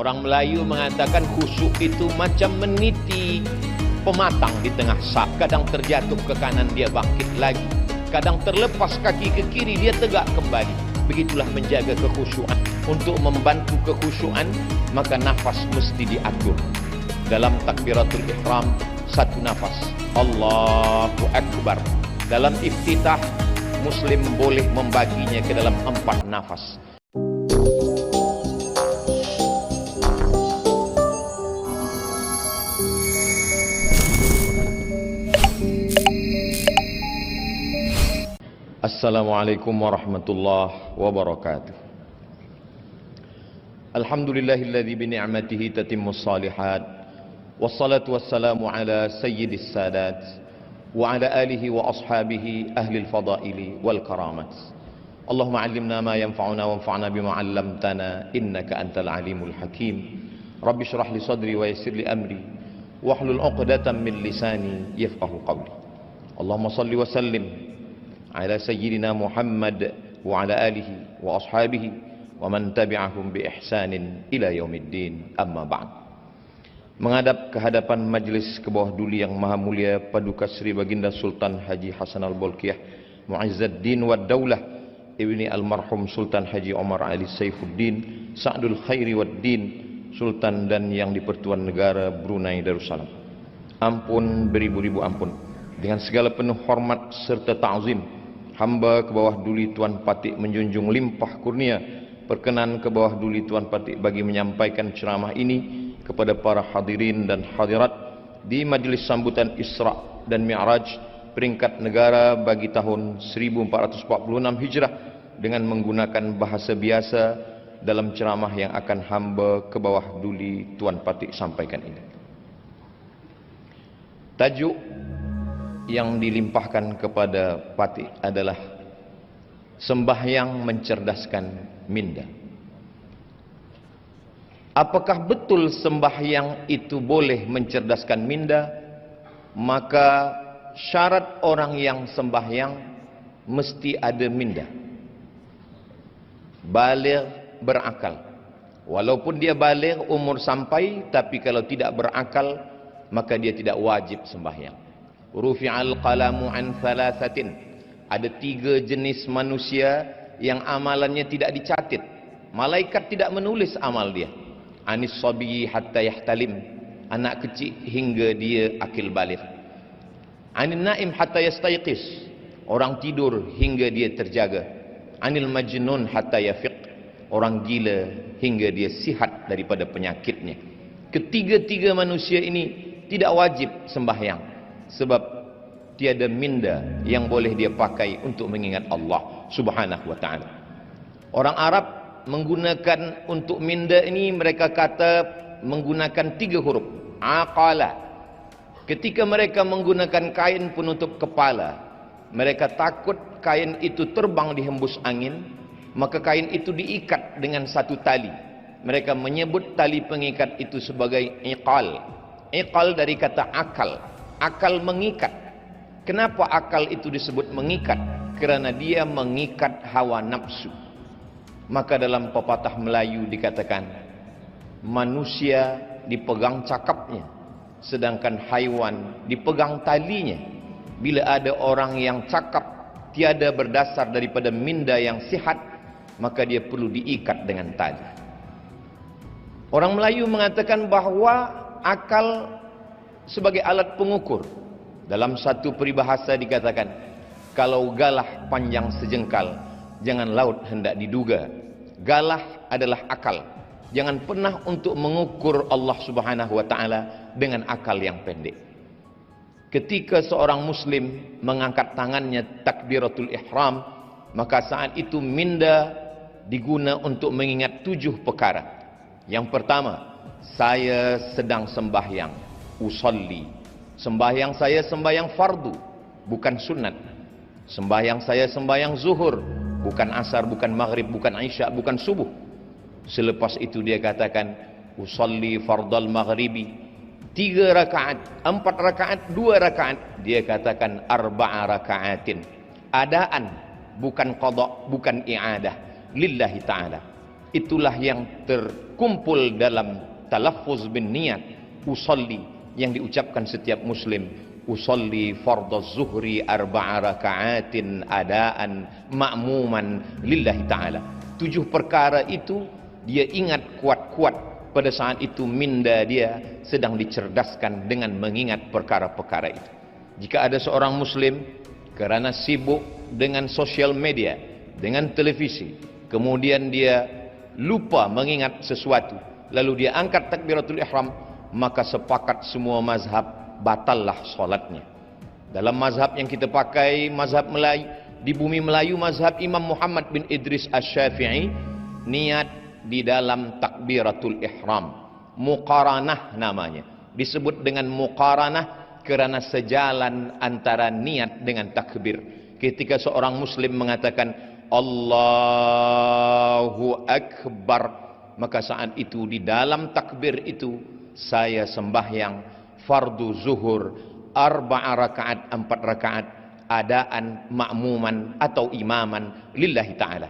Orang Melayu mengatakan khusyuk itu macam meniti pematang di tengah sap. Kadang terjatuh ke kanan, dia bangkit lagi. Kadang terlepas kaki ke kiri, dia tegak kembali. Begitulah menjaga kekhusyuan. Untuk membantu kekhusyuan, maka nafas mesti diatur. Dalam takbiratul ihram, satu nafas, Allahu Akbar. Dalam iftitah, Muslim boleh membaginya ke dalam 4 nafas. Assalamualaikum warahmatullahi wabarakatuh. Alhamdulillahilladzi bi ni'matihi tatimmus shalihat. Wassalatu wassalamu ala sayyidis sadat wa ala alihi wa ashabihi ahli al-fadaili wal karamat. Allahumma 'allimna ma yanfa'una wanfa'na bima 'allamtana innaka antal alimul hakim. Rabbi shrah li sadri wa yassir li amri wahlul 'uqdatam min lisani yafqahu qawli. Allahumma shalli wa sallim ala sayyidina Muhammad wa ala alihi wa ashabihi wa man tabi'ahum bi ihsanin ila yaumiddin, amma ba'd. Menghadap ke hadapan majlis ke bawah duli yang maha mulia Paduka Sri Baginda Sultan Haji Hasan Al-Bolkiah Mu'izzuddin wad Daulah Ibni Almarhum Sultan Haji Omar Ali Saifuddin Sa'dul Khairi wad Din Sultan dan yang di-Pertuan Negara Brunei Darussalam. Ampun beribu-ribu ampun. Dengan segala penuh hormat serta ta'zim, hamba ke bawah duli Tuan Patik menjunjung limpah kurnia perkenan ke bawah duli Tuan Patik bagi menyampaikan ceramah ini kepada para hadirin dan hadirat di majlis sambutan Isra dan Mi'raj peringkat negara bagi tahun 1446 Hijrah dengan menggunakan bahasa biasa dalam ceramah yang akan hamba ke bawah duli Tuan Patik sampaikan ini. Tajuk yang dilimpahkan kepada Patik adalah sembahyang mencerdaskan minda. Apakah betul sembahyang itu boleh mencerdaskan minda? Maka syarat orang yang sembahyang mesti ada minda, baligh, berakal. Walaupun dia baligh, umur sampai, tapi kalau tidak berakal maka dia tidak wajib sembahyang. Rufi'al qalamu an thalathatin. Ada 3 jenis manusia yang amalannya tidak dicatat. Malaikat tidak menulis amal dia. Anis sabiyi hatta yahtalim, anak kecil hingga dia akil baligh. Anin naim hatta yastayqis, orang tidur hingga dia terjaga. Anil majnun hatta yafiq, orang gila hingga dia sihat daripada penyakitnya. Ketiga-tiga manusia ini tidak wajib sembahyang, sebab tiada minda yang boleh dia pakai untuk mengingat Allah Subhanahu wa ta'ala. Orang Arab menggunakan untuk minda ini, mereka kata menggunakan 3 huruf, aqala. Ketika mereka menggunakan kain penutup kepala, mereka takut kain itu terbang dihembus angin, maka kain itu diikat dengan satu tali. Mereka menyebut tali pengikat itu sebagai iqal. Iqal dari kata akal. Akal mengikat. Kenapa akal itu disebut mengikat? Kerana dia mengikat hawa nafsu. Maka dalam pepatah Melayu dikatakan, manusia dipegang cakapnya, sedangkan haiwan dipegang talinya. Bila ada orang yang cakap tiada berdasar daripada minda yang sihat, maka dia perlu diikat dengan tali. Orang Melayu mengatakan bahawa akal sebagai alat pengukur. Dalam satu peribahasa dikatakan, kalau galah panjang sejengkal, jangan laut hendak diduga. Galah adalah akal. Jangan pernah untuk mengukur Allah Subhanahu wa ta'ala dengan akal yang pendek. Ketika seorang muslim mengangkat tangannya takbiratul ihram, maka saat itu minda diguna untuk mengingat 7 perkara. Yang pertama, saya sedang sembahyang, usalli. Sembahyang saya sembahyang fardu, bukan sunat. Sembahyang saya sembahyang zuhur, bukan asar, bukan maghrib, bukan isya, bukan subuh. Selepas itu dia katakan, usalli fardal maghribi, 3 rakaat, 4 rakaat, 2 rakaat. Dia katakan arba'a rakaatin. Adaan, bukan qada, bukan i'adah. Lillahi ta'ala. itulah yang terkumpul dalam talaffuz bin niat usolli yang diucapkan setiap muslim. Usolli fardhu zuhri arba'a raka'atin adaan ma'muman lillahi ta'ala. 7 perkara itu dia ingat kuat-kuat pada saat itu minda dia sedang dicerdaskan dengan mengingat perkara-perkara itu. Jika ada seorang muslim kerana sibuk dengan sosial media, dengan televisi, kemudian dia lupa mengingat sesuatu, lalu dia angkat takbiratul ihram, maka sepakat semua mazhab batallah solatnya. Dalam mazhab yang kita pakai, mazhab Melayu, di bumi Melayu, mazhab Imam Muhammad bin Idris Asy-Syafi'i, niat di dalam takbiratul ihram, muqaranah namanya. Disebut dengan muqaranah kerana sejalan antara niat dengan takbir. Ketika seorang muslim mengatakan Allahu Akbar, maka saat itu di dalam takbir itu saya sembahyang fardu zuhur 4 rakaat, 4 rakaat adaan ma'muman atau imaman lillahi ta'ala.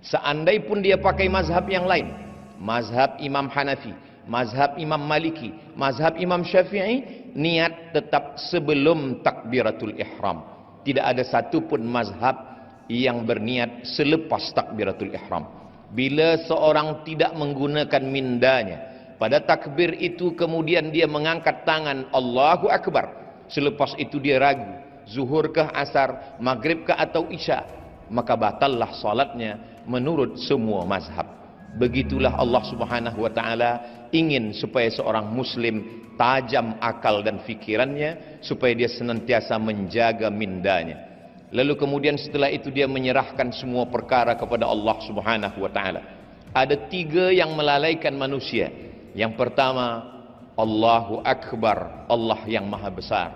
Seandai pun dia pakai mazhab yang lain, mazhab Imam Hanafi, mazhab Imam Maliki, mazhab Imam Syafi'i, niat tetap sebelum takbiratul ihram. Tidak ada satu pun mazhab yang berniat selepas takbiratul ihram. Bila seorang tidak menggunakan mindanya pada takbir itu, kemudian dia mengangkat tangan Allahu Akbar, selepas itu dia ragu zuhur kah, asar, maghrib kah atau isya, maka batallah salatnya menurut semua mazhab. Begitulah Allah Subhanahu wa taala ingin supaya seorang muslim tajam akal dan fikirannya, supaya dia senantiasa menjaga mindanya. Lalu kemudian setelah itu dia menyerahkan semua perkara kepada Allah Subhanahu wa taala. Ada 3 yang melalaikan manusia. Yang pertama, Allahu Akbar, Allah yang maha besar.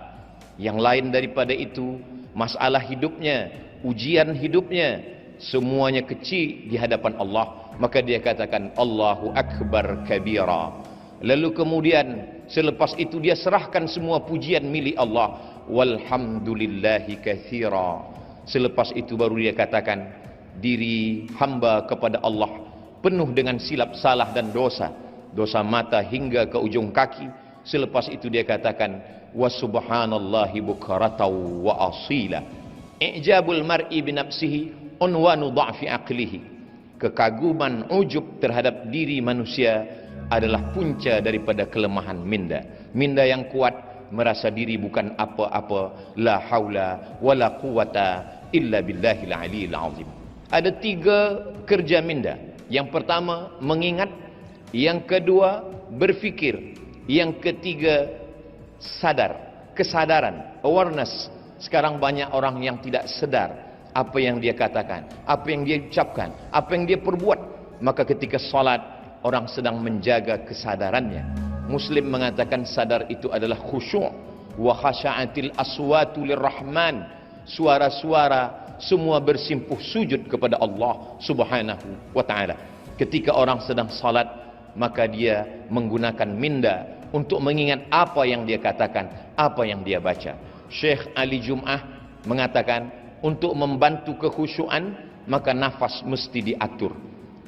Yang lain daripada itu, masalah hidupnya, ujian hidupnya, semuanya kecil di hadapan Allah. Maka dia katakan Allahu Akbar kabira. Lalu kemudian selepas itu dia serahkan semua pujian milik Allah, walhamdulillahi katsira. Selepas itu baru dia katakan diri hamba kepada Allah penuh dengan silap salah dan dosa, dosa mata hingga ke ujung kaki. Selepas itu dia katakan wa subhanallahi bukratan wa asila. I'jabul mar'i bi nafsihi unwanu dha'fi aqlihi. Kekaguman, ujub terhadap diri manusia adalah punca daripada kelemahan minda. Minda yang kuat merasa diri bukan apa-apa, la haula wala quwata illa billahil aliyil azim. Ada 3 kerja minda. Yang pertama mengingat, yang kedua berfikir, yang ketiga sadar, kesadaran, awareness. Sekarang banyak orang yang tidak sadar apa yang dia katakan, apa yang dia ucapkan, apa yang dia perbuat. Maka ketika salat orang sedang menjaga kesadarannya. Muslim mengatakan sadar itu adalah khusyuk. Wa khasha'atil aswatu lirrahman. Suara-suara semua bersimpuh sujud kepada Allah Subhanahu wa taala. Ketika orang sedang salat, maka dia menggunakan minda untuk mengingat apa yang dia katakan, apa yang dia baca. Syekh Ali Jum'ah mengatakan untuk membantu kekhusyuan maka nafas mesti diatur.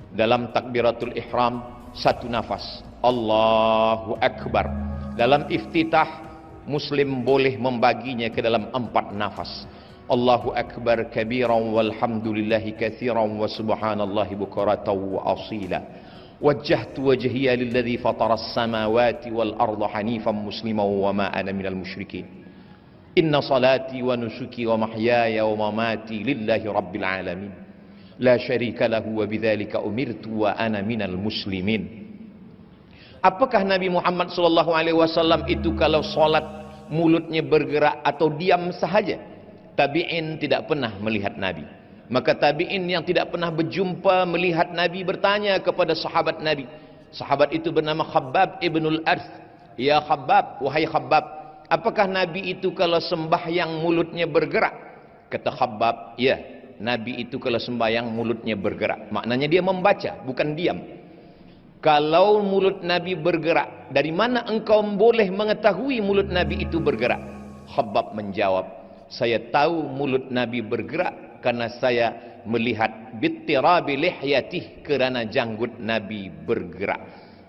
Dalam takbiratul ihram 1 nafas, Allahu Akbar. Dalam iftitah muslim boleh membaginya ke dalam 4 nafas. Allahu Akbar kabiran walhamdulillahi katsiran wa subhanallahi bukratan wa asila. Wajjahtu wajhiya lilladzi fataras samawati wal arda hanifan musliman wa ma ana minal musyrikin. Inna salati wa nusuki wa mahyaya wa mamati lillahi rabbil alamin. La syarika lahu wa bidzalika umirtu wa ana minal muslimin. Apakah Nabi Muhammad sallallahu alaihi wasallam itu kalau salat mulutnya bergerak atau diam sahaja? Tabi'in tidak pernah melihat Nabi. Maka tabi'in yang tidak pernah berjumpa melihat Nabi bertanya kepada sahabat Nabi. Sahabat itu bernama Khabbab ibnul Arth. Ya Khabbab, wahai Khabbab, apakah Nabi itu kalau sembahyang mulutnya bergerak? Kata Khabbab, ya, Nabi itu kalau sembahyang mulutnya bergerak. Maknanya dia membaca, bukan diam. Kalau mulut Nabi bergerak, dari mana engkau boleh mengetahui mulut Nabi itu bergerak? Khabbab menjawab, saya tahu mulut Nabi bergerak karena saya melihat bittirabi lihyatih, kerana janggut Nabi bergerak.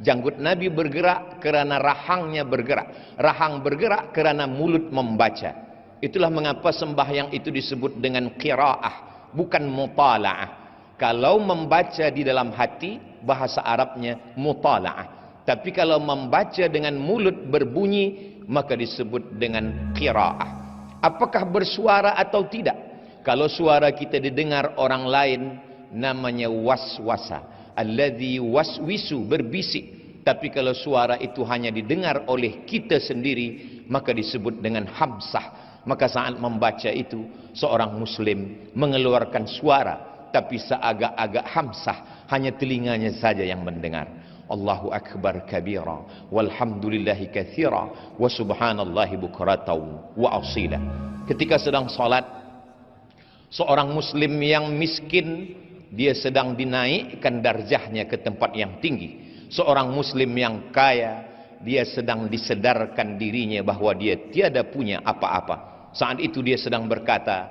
Janggut Nabi bergerak kerana rahangnya bergerak. Rahang bergerak kerana mulut membaca. Itulah mengapa sembahyang itu disebut dengan qiraah, bukan mutala'ah. Kalau membaca di dalam hati, bahasa Arabnya mutala'ah. Tapi kalau membaca dengan mulut berbunyi, maka disebut dengan qiraah. Apakah bersuara atau tidak? Kalau suara kita didengar orang lain, namanya waswasa. Alladzi waswisu, berbisik. Tapi kalau suara itu hanya didengar oleh kita sendiri, maka disebut dengan hamsah. Maka saat membaca itu, seorang muslim mengeluarkan suara, tapi seagak-agak hamsah, hanya telinganya saja yang mendengar. Allahu akbar kabira, walhamdulillahi katsira, wa subhanallahi bukratan wa asila. Ketika sedang salat, seorang muslim yang miskin, dia sedang dinaikkan darjahnya ke tempat yang tinggi. Seorang muslim yang kaya, dia sedang disedarkan dirinya bahwa dia tiada punya apa-apa. Saat itu dia sedang berkata,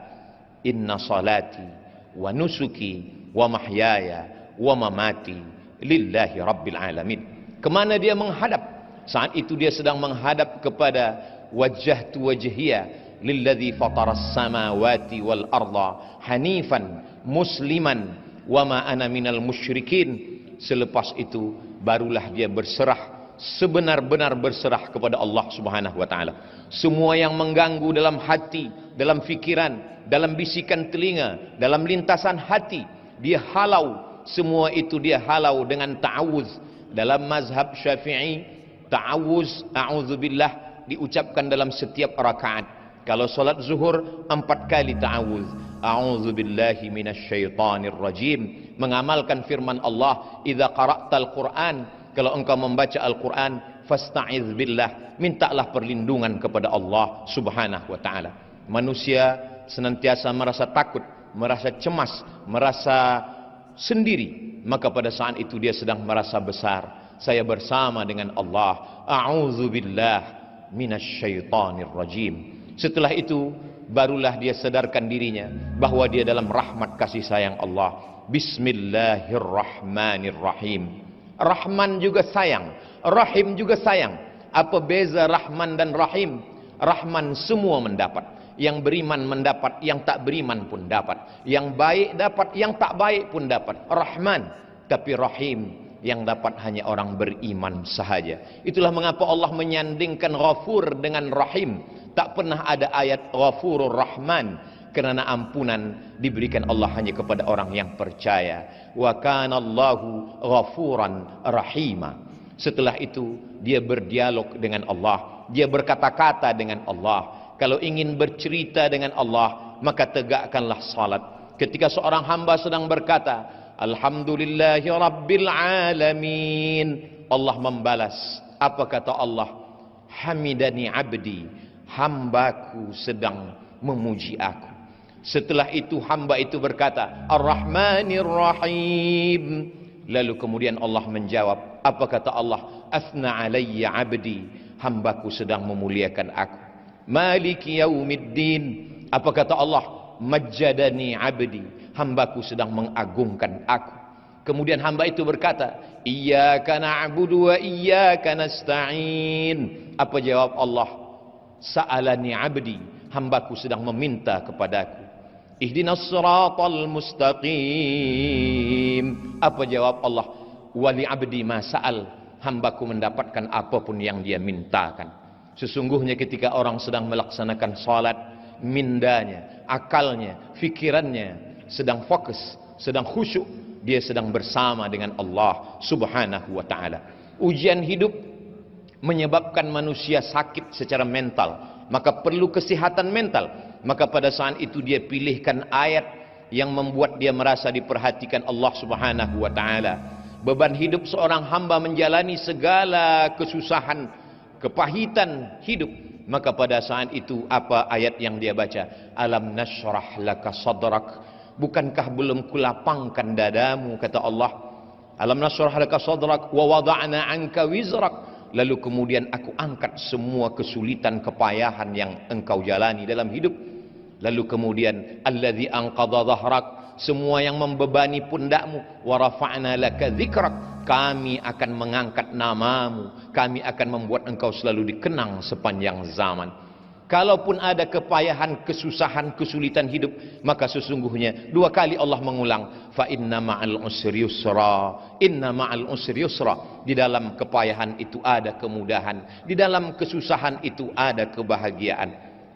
inna salati wa nusuki wa mahyaya wa mamati lillahi rabbil alamin. Kemana dia menghadap? Saat itu dia sedang menghadap kepada wajjahtu wajhiya lilladzi fataras samawati wal arda hanifan musliman wa ma ana minal musyrikin. Selepas itu barulah dia berserah, sebenar-benar berserah kepada Allah Subhanahu wa taala. Semua yang mengganggu dalam hati, dalam fikiran, dalam bisikan telinga, dalam lintasan hati, dia halau. Semua itu dia halau dengan ta'awuz. Dalam mazhab Syafi'i, ta'awuz, a'udzubillah, diucapkan dalam setiap rakaat. Kalau salat zuhur 4 kali ta'awuz. A'udzubillahi minasyaitonir rajim. Mengamalkan firman Allah, idza qara'tal Qur'an, kalau engkau membaca Al-Quran, fasta'iz billah, mintalah perlindungan kepada Allah Subhanahu wa taala. Manusia senantiasa merasa takut, merasa cemas, merasa sendiri, maka pada saat itu dia sedang merasa besar. Saya bersama dengan Allah. A'udzubillah minasyaitonir rajim. Setelah itu barulah dia sadarkan dirinya bahwa dia dalam rahmat kasih sayang Allah. Bismillahirrahmanirrahim. Rahman juga sayang, Rahim juga sayang. Apa beza Rahman dan Rahim? Rahman semua mendapat. Yang beriman mendapat, yang tak beriman pun dapat. Yang baik dapat, yang tak baik pun dapat. Rahman. Tapi Rahim, yang dapat hanya orang beriman sahaja. Itulah mengapa Allah menyandingkan Ghafur dengan Rahim. Tak pernah ada ayat Ghafurur Rahman. Kerana ampunan diberikan Allah hanya kepada orang yang percaya. Wa kana Allahu ghafuran rahima. Setelah itu dia berdialog dengan Allah, dia berkata-kata dengan Allah. Kalau ingin bercerita dengan Allah, maka tegakkanlah salat. Ketika seorang hamba sedang berkata, alhamdulillahi rabbil alamin, Allah membalas. Apa kata Allah? Hamidani abdi, hambaku sedang memuji aku. Setelah itu hamba itu berkata, Ar-Rahmanir Rahim. Lalu kemudian Allah menjawab, apa kata Allah? Asna alayya abdi, hambaku sedang memuliakan aku. Maliki yaumiddin. Apa kata Allah? Majjadani abdi, hambaku sedang mengagungkan aku. Kemudian hamba itu berkata, Iyyaka na'budu wa iyyaka nasta'in. Apa jawab Allah? Sa'alani abdi, hambaku sedang meminta kepadaku. Ihdinas siratal mustaqim. Apa jawab Allah? Wali abdi ma sa'al, hambaku mendapatkan apapun yang dia mintakan. Sesungguhnya ketika orang sedang melaksanakan salat, mindanya, akalnya, fikirannya sedang fokus, sedang khusyuk, dia sedang bersama dengan Allah Subhanahu wa taala. Ujian hidup menyebabkan manusia sakit secara mental, maka perlu kesehatan mental. Maka pada saat itu dia pilihkan ayat yang membuat dia merasa diperhatikan Allah Subhanahu wa taala. Beban hidup seorang hamba menjalani segala kesusahan, kepahitan hidup. Maka pada saat itu apa ayat yang dia baca? Alam nashrah laka sadrak. Bukankah belum kulapangkan dadamu, kata Allah. Alam nashrah laka sadrak wa wada'na anka wizrak. Lalu kemudian aku angkat semua kesulitan, kepayahan yang engkau jalani dalam hidup. Lalu kemudian alladzi anqadha dhahrak, semua yang membebani pundakmu. Wa rafa'na laka dzikrak, kami akan mengangkat namamu, kami akan membuat engkau selalu dikenang sepanjang zaman. Kalaupun ada kepayahan, kesusahan, kesulitan hidup, maka sesungguhnya dua kali Allah mengulang, fa inna ma'al usri yusra, inna ma'al usri yusra. Di dalam kepayahan itu ada kemudahan, di dalam kesusahan itu ada kebahagiaan.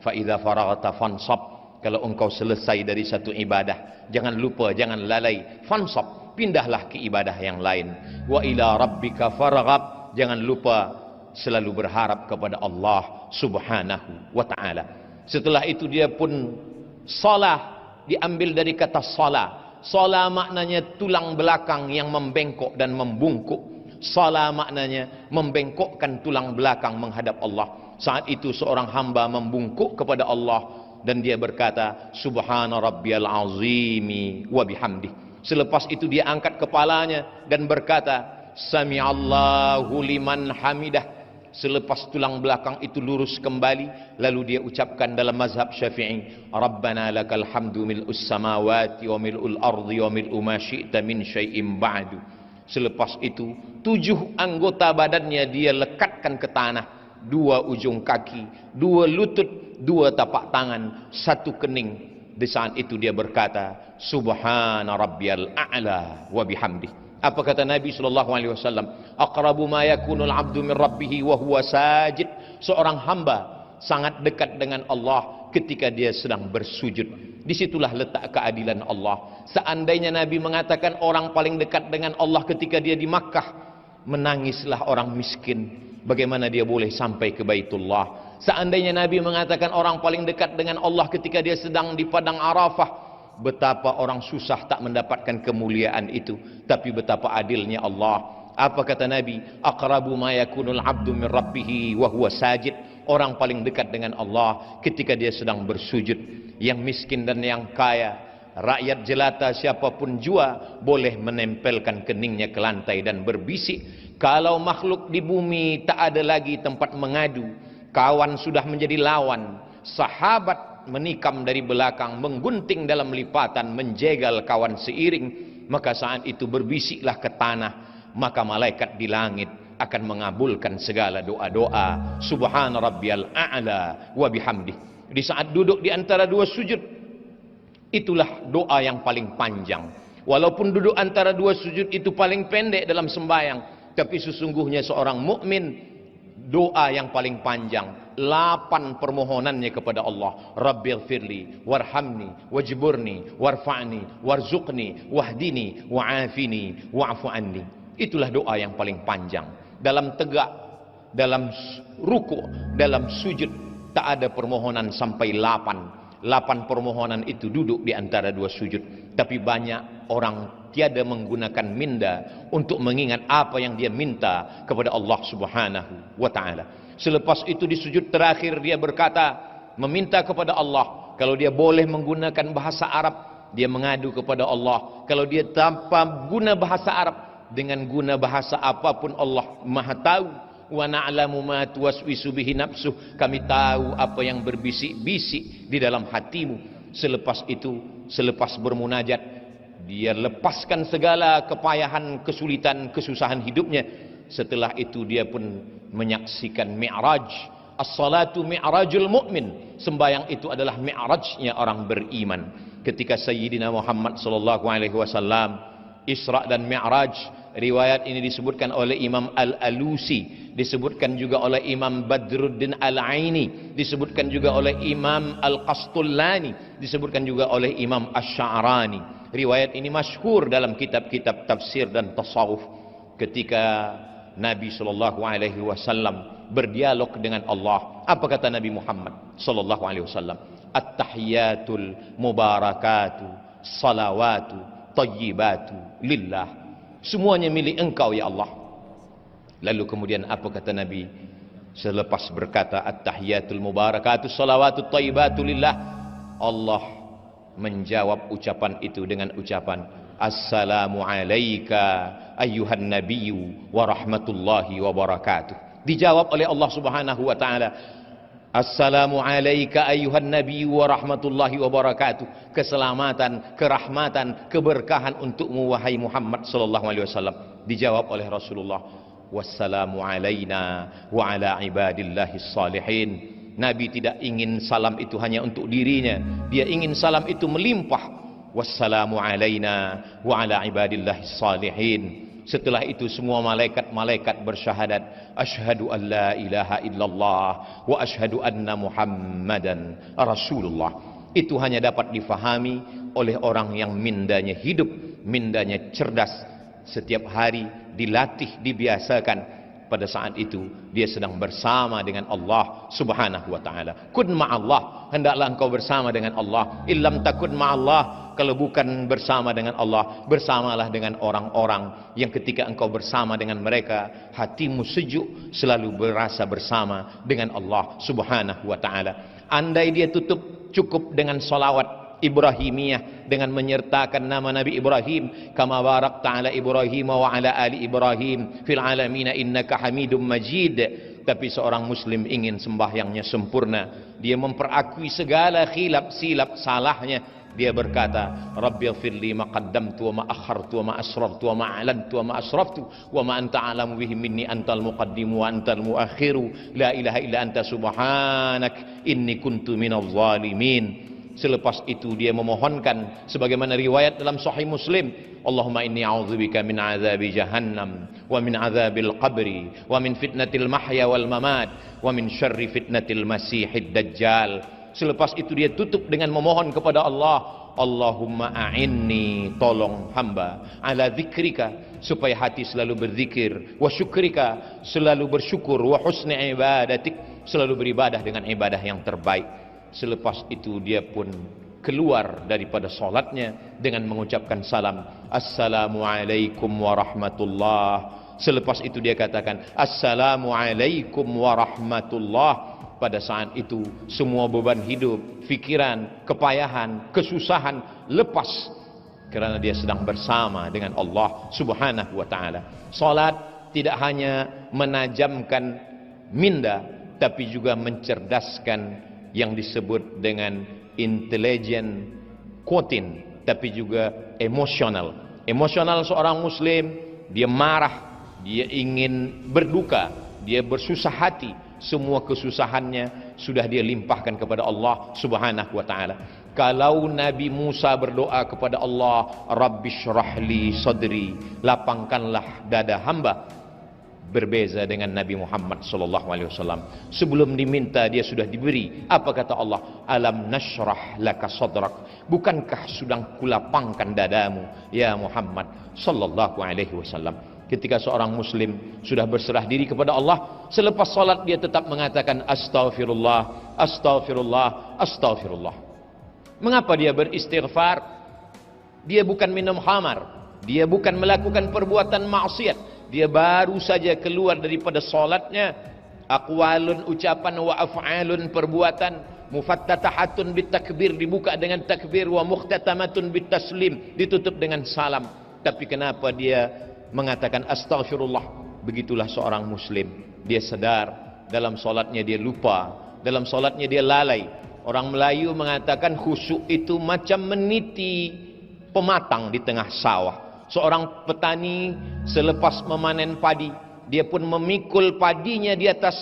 Fa idza faraghta fansab, kalau engkau selesai dari satu ibadah, jangan lupa, jangan lalai, fansab, pindahlah ke ibadah yang lain. Wa ila rabbika farghab, jangan lupa selalu berharap kepada Allah subhanahu wa ta'ala. Setelah itu dia pun salah, diambil dari kata salah. Salah maknanya tulang belakang yang membengkok dan membungkuk. Salah maknanya membengkokkan tulang belakang menghadap Allah. Saat itu seorang hamba membungkuk kepada Allah dan dia berkata, subhana rabbiyal azimi wa bihamdih. Selepas itu dia angkat kepalanya dan berkata, sami'allahu liman hamidah. Selepas tulang belakang itu lurus kembali, lalu dia ucapkan dalam mazhab Syafi'i, Rabbana lakal hamdu mil'us samawati wa mil'ul ardi wa mil'u ma syi'ta min syai'im ba'du. Selepas itu 7 anggota badannya dia lekatkan ke tanah, 2 ujung kaki, 2 lutut, 2 tapak tangan, 1 kening. Di saat itu dia berkata, subhana rabbiyal a'la wa bihamdih. Apa kata Nabi SAW? Aqrabu ma yakunul abdu min rabbihi wa huwa sajid. Seorang hamba sangat dekat dengan Allah ketika dia sedang bersujud. Disitulah letak keadilan Allah. Seandainya Nabi mengatakan orang paling dekat dengan Allah ketika dia di Makkah, menangislah orang miskin. Bagaimana dia boleh sampai ke Baitullah? Seandainya Nabi mengatakan orang paling dekat dengan Allah ketika dia sedang di padang Arafah, betapa orang susah tak mendapatkan kemuliaan itu. Tapi betapa adilnya Allah. Apa kata Nabi? Aqrabu ma yakunul abdu min rabbihi wa huwa sajid. Orang paling dekat dengan Allah ketika dia sedang bersujud. Yang miskin dan yang kaya, rakyat jelata, siapapun jua, boleh menempelkan keningnya ke lantai dan berbisik. Kalau makhluk di bumi tak ada lagi tempat mengadu, kawan sudah menjadi lawan, sahabat menikam dari belakang, menggunting dalam lipatan, menjegal kawan seiring, maka saat itu berbisiklah ke tanah, maka malaikat di langit akan mengabulkan segala doa-doa. Subhana rabbiyal a'la wa bihamdih. Di saat duduk di antara 2 sujud, itulah doa yang paling panjang. Walaupun duduk antara 2 sujud itu paling pendek dalam sembahyang, tapi sesungguhnya seorang mukmin doa yang paling panjang, 8 permohonannya kepada Allah. Rabbighfirli warhamni wajburni warfa'ni warzuqni wahdini wa'afini wa'fu anni. Itulah doa yang paling panjang. Dalam tegak, dalam ruku, dalam sujud, tak ada permohonan sampai 8. 8 permohonan itu duduk di antara 2 sujud. Tapi banyak orang tiada menggunakan minda untuk mengingat apa yang dia minta kepada Allah subhanahu wa ta'ala. Selepas itu di sujud terakhir dia berkata, meminta kepada Allah. Kalau dia boleh menggunakan bahasa Arab, dia mengadu kepada Allah. Kalau dia tanpa guna bahasa Arab, dengan guna bahasa apapun Allah Maha tahu. Wa na'lamu ma tuwaswisu bihi nafsuh, kami tahu apa yang berbisik-bisik di dalam hatimu. Selepas itu, selepas bermunajat, dia lepaskan segala kepayahan, kesulitan, kesusahan hidupnya. Setelah itu dia pun menyaksikan mi'raj. As-salatu mi'rajul mu'min. Sembahyang itu adalah mi'rajnya orang beriman. Ketika Sayyidina Muhammad sallallahu alaihi wasallam Isra dan Mi'raj, riwayat ini disebutkan oleh Imam Al-Alusi, disebutkan juga oleh Imam Badruddin Al-Aini, disebutkan juga oleh Imam Al-Qastullani, disebutkan juga oleh Imam Asy-Sya'rani. Riwayat ini masyhur dalam kitab-kitab tafsir dan tasawuf. Ketika Nabi sallallahu alaihi wasallam berdialog dengan Allah, apa kata Nabi Muhammad sallallahu alaihi wasallam? At-tahiyatul mubarakatu salawatu tayyibatu lillah. Semuanya milik engkau ya Allah. Lalu kemudian apa kata Nabi selepas berkata at-tahiyatul mubarakatu salawatu tayyibatu lillah? Allah menjawab ucapan itu dengan ucapan assalamu alayka ayyuhan nabiyyu wa rahmatullahi wa barakatuh. Dijawab oleh Allah subhanahu wa ta'ala, Assalamu alayka ayuhan nabi wa rahmatullahi wa barakatuh. Keselamatan, kerahmatan, keberkahan untukmu wahai Muhammad sallallahu alaihi wasallam. Dijawab oleh Rasulullah, wassalamu alaina wa ala ibadillahis salihin. Nabi tidak ingin salam itu hanya untuk dirinya, dia ingin salam itu melimpah. Wassalamu alaina wa ala ibadillahis salihin. Setelah itu semua malaikat-malaikat bersyahadat, asyhadu an la ilaha illallah wa asyhadu anna Muhammadan Rasulullah. Itu hanya dapat difahami oleh orang yang mindanya hidup, mindanya cerdas. Setiap hari dilatih, dibiasakan. Pada saat itu dia sedang bersama dengan Allah Subhanahu wa taala. Kun ma'allah, hendaklah engkau bersama dengan Allah. Illam takun ma'allah, kalau bukan bersama dengan Allah, bersamalah dengan orang-orang yang ketika engkau bersama dengan mereka, hatimu sejuk, selalu berasa bersama dengan Allah Subhanahu wa taala. Andai dia cukup dengan salawat Ibrahimiyah, dengan menyertakan nama Nabi Ibrahim, kama barakta ala Ibrahim wa ala ali Ibrahim fil alamin innaka Hamidum Majid. Tapi seorang muslim ingin sembahyangnya sempurna, dia memperakui segala silap salahnya. Dia berkata, Rabbighfirli ma qaddamtu wa ma akhartu wa ma asrartu wa ma a'lantu wa ma asraftu wa ma anta a'lamu bihi minni antal muqaddimu wa antal muakhiru la ilaha illa anta subhanak inni kuntu minadh zalimin. Selepas itu dia memohonkan sebagaimana riwayat dalam Sahih Muslim, Allahumma inni a'udzubika min azabi jahannam wa min azabil qabri wa min fitnatil mahya wal mamat wa min syarri fitnatil masihid dajjal. Selepas itu dia tutup dengan memohon kepada Allah, Allahumma a'inni, tolong hamba, ala zikrika, supaya hati selalu berzikir, wa syukrika, selalu bersyukur, wa husni ibadatik, selalu beribadah dengan ibadah yang terbaik. Selepas itu dia pun keluar daripada solatnya dengan mengucapkan salam, Assalamualaikum warahmatullah. Selepas itu dia katakan, Assalamualaikum warahmatullah. Pada saat itu semua beban hidup, fikiran, kepayahan, kesusahan lepas, kerana dia sedang bersama dengan Allah Subhanahu wa taala. Salat tidak hanya menajamkan minda, tapi juga mencerdaskan yang disebut dengan intelligent quotient, tapi juga emosional. Emosional seorang muslim, dia marah, dia ingin berduka, dia bersusah hati, semua kesusahannya sudah dia limpahkan kepada Allah Subhanahu wa taala. Kalau Nabi Musa berdoa kepada Allah, Rabbishrahli sadri, lapangkanlah dada hamba, berbeza dengan Nabi Muhammad sallallahu alaihi wasallam. Sebelum diminta dia sudah diberi. Apa kata Allah? Alam nashrah laka sadrak, bukankah sudah kulapangkan dadamu ya Muhammad sallallahu alaihi wasallam. Ketika seorang muslim sudah berserah diri kepada Allah, selepas salat dia tetap mengatakan astaghfirullah, astaghfirullah, astaghfirullah. Mengapa dia beristighfar? Dia bukan minum khamar, dia bukan melakukan perbuatan maksiat. Dia baru saja keluar daripada solatnya, aqwalun, ucapan, wa af'alun, perbuatan, mufattatahatun bitakbir, dibuka dengan takbir, wa mukhtatamatun bitaslim, ditutup dengan salam. Tapi kenapa dia mengatakan astaghfirullah? Begitulah seorang muslim, dia sadar dalam solatnya dia lupa, dalam solatnya dia lalai. Orang Melayu mengatakan khusyuk itu macam meniti pematang di tengah sawah. Seorang petani selepas memanen padi, dia pun memikul padinya di atas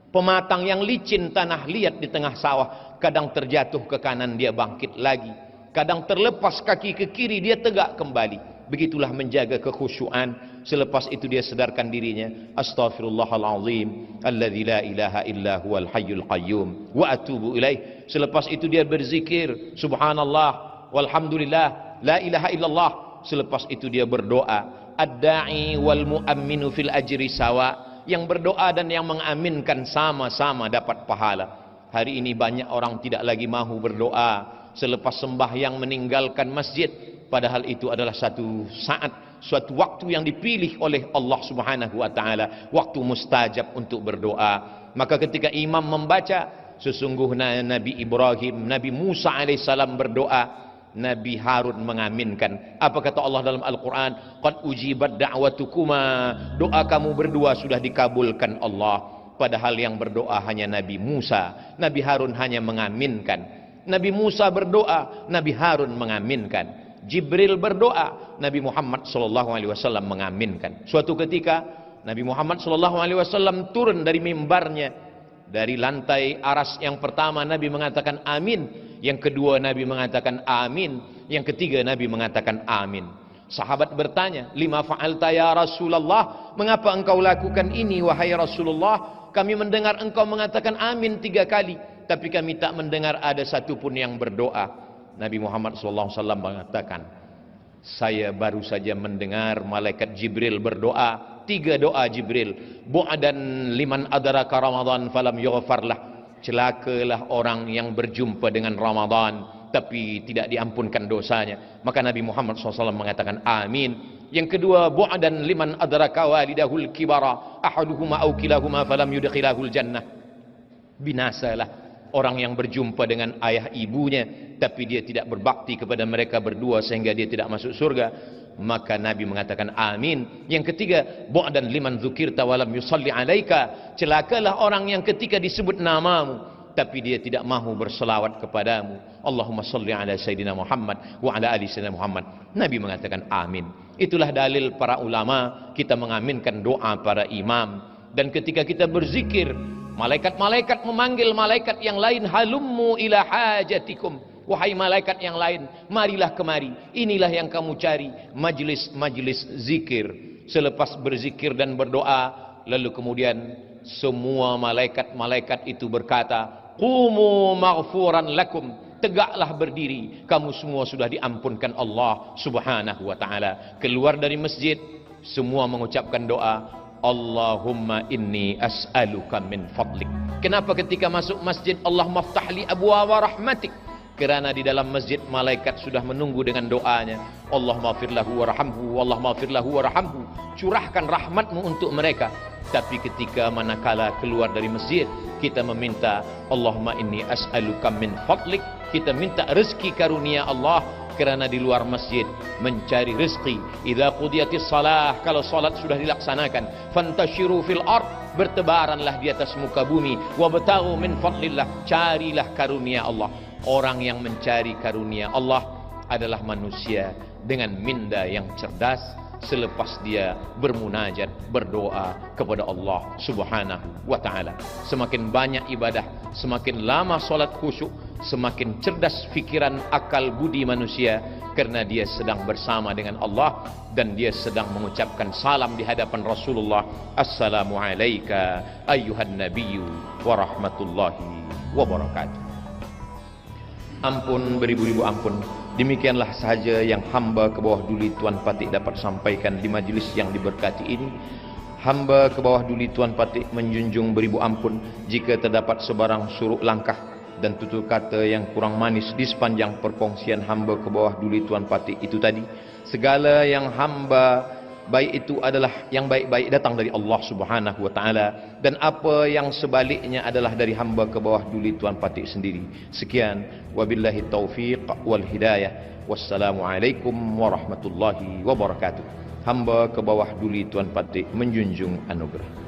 pematang yang licin, tanah liat di tengah sawah. Kadang terjatuh ke kanan, dia bangkit lagi. Kadang terlepas kaki ke kiri, dia tegak kembali. Begitulah menjaga kekhusyuan. Selepas itu dia sedarkan dirinya, astaghfirullahalazim alladzi la ilaha illa huwal hayyul qayyum wa atubu ilaih. Selepas itu dia berzikir, subhanallah walhamdulillah la ilaha illallah. Selepas itu dia berdoa, ad-da'i wal mu'amminu fil ajri sawa, yang berdoa dan yang mengaminkan sama-sama dapat pahala. Hari ini banyak orang tidak lagi mahu berdoa selepas sembahyang meninggalkan masjid, padahal itu adalah satu saat, suatu waktu yang dipilih oleh Allah Subhanahu wa taala, waktu mustajab untuk berdoa. Maka ketika imam membaca, sesungguhnya Nabi Ibrahim, Nabi Musa alaihissalam berdoa, Nabi Harun mengaminkan. Apa kata Allah dalam Al-Quran? Qad ujibat da'watukuma, doa kamu berdua sudah dikabulkan Allah. Padahal yang berdoa hanya Nabi Musa. Nabi Harun hanya mengaminkan. Nabi Musa berdoa, Nabi Harun mengaminkan. Jibril berdoa, Nabi Muhammad SAW mengaminkan. Suatu ketika Nabi Muhammad SAW turun dari mimbarnya, dari lantai aras yang pertama Nabi mengatakan amin, yang kedua Nabi mengatakan amin, yang ketiga Nabi mengatakan amin. Sahabat bertanya, lima fa'alta ya Rasulullah, mengapa engkau lakukan ini wahai Rasulullah? Kami mendengar engkau mengatakan amin 3 kali, tapi kami tak mendengar ada satu pun yang berdoa. Nabi Muhammad SAW mengatakan, saya baru saja mendengar malaikat Jibril berdoa, 3 doa Jibril. Bu'adan liman adraka Ramadan falam yughfarlah. Celakalah orang yang berjumpa dengan Ramadan tapi tidak diampunkan dosanya. Maka Nabi Muhammad SAW mengatakan amin. Yang kedua, bu'adan liman adraka walidahul kibara ahaduhuma aw kilahuma falam yudkhilahul jannah. Binasalah orang yang berjumpa dengan ayah ibunya tapi dia tidak berbakti kepada mereka berdua sehingga dia tidak masuk surga. Maka Nabi mengatakan amin. Yang ketiga, bu'dan liman dzukirta walam yusalli alaika. Celakalah orang yang ketika disebut namamu tapi dia tidak mahu berselawat kepadamu. Allahumma salli ala Sayyidina Muhammad wa ala ali Sayyidina Muhammad. Nabi mengatakan amin. Itulah dalil para ulama kita mengaminkan doa para imam. Dan ketika kita berzikir, malaikat-malaikat memanggil malaikat yang lain, halummu ila hajatikum. Wahai malaikat yang lain, marilah kemari. Inilah yang kamu cari, majlis-majlis zikir. Selepas berzikir dan berdoa, lalu kemudian semua malaikat-malaikat itu berkata, qumu maghfuran lakum, tegaklah berdiri, kamu semua sudah diampunkan Allah Subhanahu wa taala. Keluar dari masjid, semua mengucapkan doa, Allahumma inni as'aluka min fadlik. Kenapa ketika masuk masjid Allahumma ftahli abwaaba rahmatik? Kerana di dalam masjid malaikat sudah menunggu dengan doanya, Allahumma firlahu warhamhu, Allahumma firlahu warhamhu, curahkan rahmatmu untuk mereka. Tapi ketika manakala keluar dari masjid, kita meminta Allahumma inni as'aluka min fadlik, kita minta rezeki karunia Allah. Kerana di luar masjid mencari rezeki. Idza qudiyatis salah, kalau salat sudah dilaksanakan, fantashiru fil ard, bertebaranlah di atas muka bumi, wabtaghu min fadlillah, carilah karunia Allah. Orang yang mencari karunia Allah adalah manusia dengan minda yang cerdas selepas dia bermunajat, berdoa kepada Allah Subhanahu wa taala. Semakin banyak ibadah, semakin lama solat khusyuk, semakin cerdas fikiran, akal, budi manusia, karena dia sedang bersama dengan Allah dan dia sedang mengucapkan salam di hadapan Rasulullah. Assalamu alayka ayyuhan nabiyyu wa rahmatullahi wa barakatuh. Ampun beribu-ribu ampun. Demikianlah sahaja yang hamba ke bawah duli Tuan Patik dapat sampaikan di majlis yang diberkati ini. Hamba ke bawah duli Tuan Patik menjunjung beribu ampun jika terdapat sebarang suruk langkah dan tutur kata yang kurang manis di sepanjang perkongsian hamba ke bawah duli Tuan Patik itu tadi. Segala yang hamba baik itu adalah yang baik-baik datang dari Allah Subhanahu wa taala, dan apa yang sebaliknya adalah dari hamba ke bawah duli Tuan Patik sendiri. Sekian, wabillahi taufiq wal hidayah. Wassalamualaikum warahmatullahi wabarakatuh. Hamba ke bawah duli Tuan Patik menjunjung anugerah.